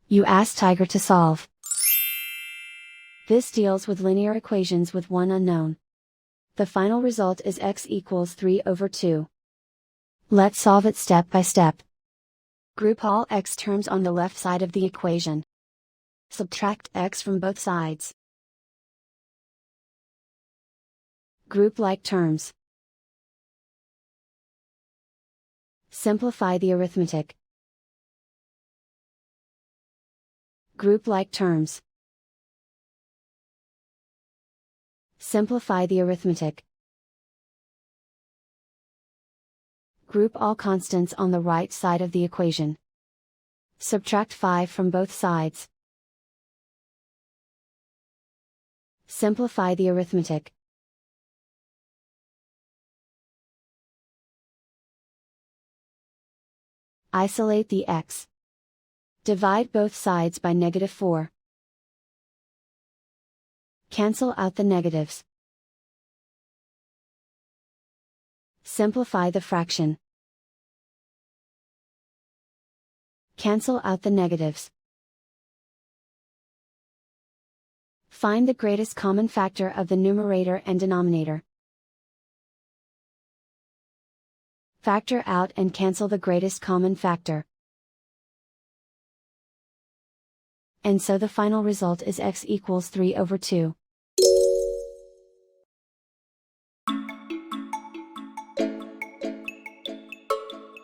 You ask Tiger to solve. This deals with linear equations with one unknown. The final result is x equals 3 over 2. Let's solve it step by step. Group all x terms on the left side of the equation. Subtract x from both sides. Group like terms. Simplify the arithmetic. Group like terms. Simplify the arithmetic. Group all constants on the right side of the equation. Subtract 5 from both sides. Simplify the arithmetic. Isolate the x. Divide both sides by -4. Cancel out the negatives. Simplify the fraction. Cancel out the negatives. Find the greatest common factor of the numerator and denominator. Factor out and cancel the greatest common factor. And so the final result is x equals 3 over 2.